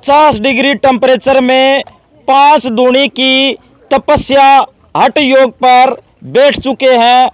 50 degree temperature में 5 दूनी की तपस्या हठ योग पर बैठ चुके हैं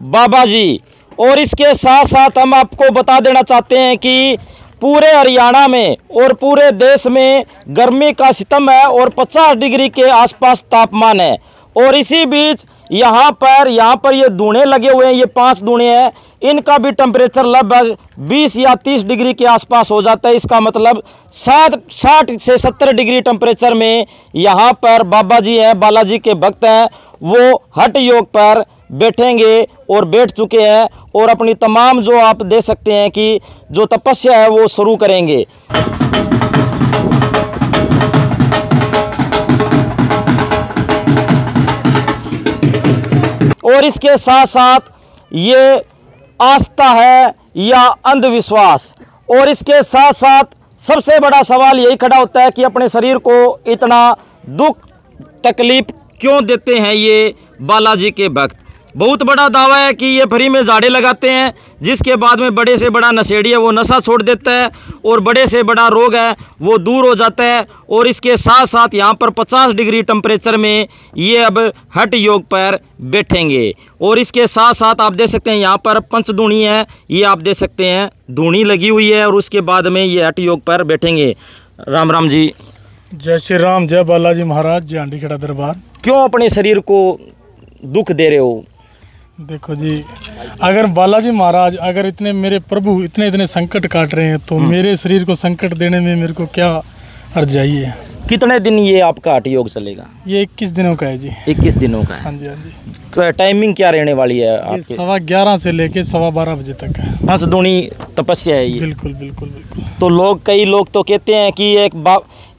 बाबा जी। और इसके साथ साथ हम आपको बता देना चाहते हैं कि पूरे हरियाणा में और पूरे देश में गर्मी का सितम है और 50 डिग्री के आसपास तापमान है। और इसी बीच यहाँ पर ये दूने लगे हुए हैं, ये 5 दूने हैं, इनका भी टेम्परेचर लगभग 20 या 30 डिग्री के आसपास हो जाता है। इसका मतलब 60 से 70 डिग्री टेम्परेचर में यहाँ पर बाबा जी हैं, बालाजी के भक्त हैं, वो हठ योग पर बैठेंगे और बैठ चुके हैं और अपनी तमाम जो आप देख सकते हैं कि जो तपस्या है वो शुरू करेंगे। और इसके साथ साथ ये आस्था है या अंधविश्वास। और इसके साथ साथ सबसे बड़ा सवाल यही खड़ा होता है कि अपने शरीर को इतना दुख तकलीफ क्यों देते हैं ये बालाजी के भक्त। बहुत बड़ा दावा है कि ये फ्री में झाड़े लगाते हैं, जिसके बाद में बड़े से बड़ा नशेड़ी है वो नशा छोड़ देता है और बड़े से बड़ा रोग है वो दूर हो जाता है। और इसके साथ साथ यहाँ पर 50 डिग्री टेम्परेचर में ये अब हठ योग पर बैठेंगे। और इसके साथ साथ आप देख सकते हैं यहाँ पर पंचदूणी है, ये आप देख सकते हैं धूनी लगी हुई है और उसके बाद में ये हठ योग पर बैठेंगे। राम राम जी। जय श्री राम, जय बालाजी महाराज, जय हांडीखेड़ा दरबार। क्यों अपने शरीर को दुख दे रहे हो? देखो जी, अगर बालाजी महाराज अगर इतने मेरे प्रभु इतने संकट काट रहे हैं तो मेरे शरीर को संकट देने में मेरे को क्या अर्जाई है। कितने दिन ये आपका हठ योग चलेगा? ये 21 दिनों का है जी। 21 दिनों का है। हाँ जी, हाँ जी। टाइमिंग क्या रहने वाली है आपके? 11:15 से लेके 12:15 बजे तक है। 5 दूनी तपस्या है ये। बिल्कुल बिल्कुल बिल्कुल। तो कई लोग तो कहते हैं कि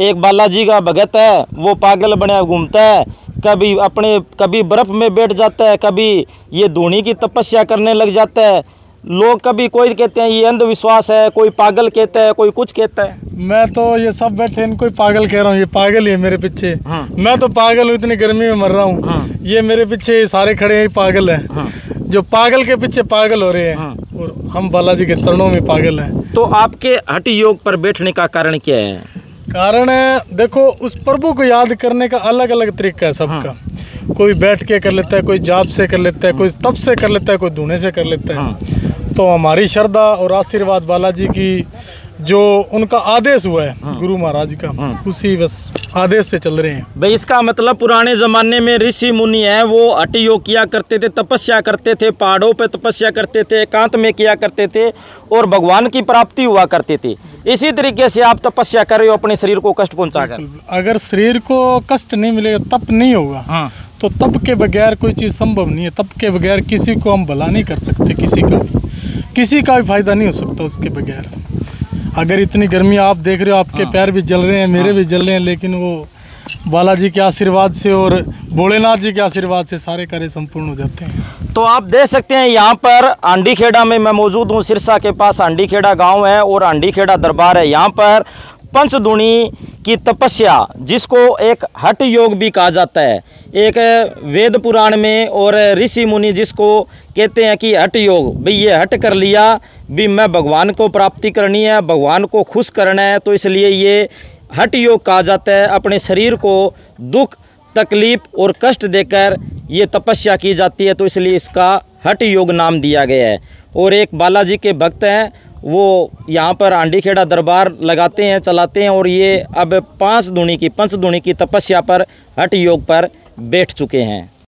एक बालाजी का भगत है, वो पागल बने घूमता है, कभी बर्फ़ में बैठ जाता है, कभी ये दूनी की तपस्या करने लग जाता है। लोग कभी कोई कहते हैं ये अंधविश्वास है, कोई पागल कहता है, कोई कुछ कहता है। मैं तो ये सब बैठे इनको ही पागल कह रहा हूँ, ये पागल ही है मेरे पीछे। मैं तो पागल हूँ, इतनी गर्मी में मर रहा हूँ। ये मेरे पीछे सारे खड़े हैं पागल हैं, जो पागल के पीछे पागल हो रहे हैं और हम बालाजी के चरणों में पागल हैं। तो आपके हठ योग पर बैठने का कारण क्या है? कारण है, देखो उस प्रभु को याद करने का अलग अलग तरीका है सबका। कोई बैठ के कर लेता है, कोई जाप से कर लेता है, कोई तप से कर लेता है, कोई धुने से कर लेता है। तो हमारी श्रद्धा और आशीर्वाद बालाजी की जो उनका आदेश हुआ है गुरु महाराज का, उसी बस आदेश से चल रहे हैं भाई। इसका मतलब पुराने ज़माने में ऋषि मुनि हैं वो हठ योग किया करते थे, तपस्या करते थे, पहाड़ों पे तपस्या करते थे, एकांत में किया करते थे और भगवान की प्राप्ति हुआ करती थी। इसी तरीके से आप तपस्या कर रहे हो अपने शरीर को कष्ट पहुँचाकर। अगर शरीर को कष्ट नहीं मिलेगा, तप नहीं होगा, तो तप के बगैर कोई चीज़ संभव नहीं है। तप के बगैर किसी को हम भला नहीं कर सकते, किसी का भी फायदा नहीं हो सकता उसके बगैर। अगर इतनी गर्मी आप देख रहे हो, आपके पैर भी जल रहे हैं, मेरे भी जल रहे हैं, लेकिन वो बालाजी के आशीर्वाद से और भोलेनाथ जी के आशीर्वाद से सारे कार्य संपूर्ण हो जाते हैं। तो आप देख सकते हैं यहाँ पर हांडीखेड़ा में मैं मौजूद हूँ। सिरसा के पास हांडीखेड़ा गांव है और हांडीखेड़ा दरबार है। यहाँ पर पंचदूनी की तपस्या, जिसको एक हठ योग भी कहा जाता है, एक वेद पुराण में, और ऋषि मुनि जिसको कहते हैं कि हठ योग, भाई ये हठ कर लिया भी मैं भगवान को प्राप्ति करनी है, भगवान को खुश करना है, तो इसलिए ये हठ योग कहा जाता है। अपने शरीर को दुख तकलीफ और कष्ट देकर ये तपस्या की जाती है, तो इसलिए इसका हठ योग नाम दिया गया है। और एक बालाजी के भक्त हैं, वो यहाँ पर हांडीखेड़ा दरबार लगाते हैं, चलाते हैं, और ये अब पंचदूनी की तपस्या पर हठ योग पर बैठ चुके हैं।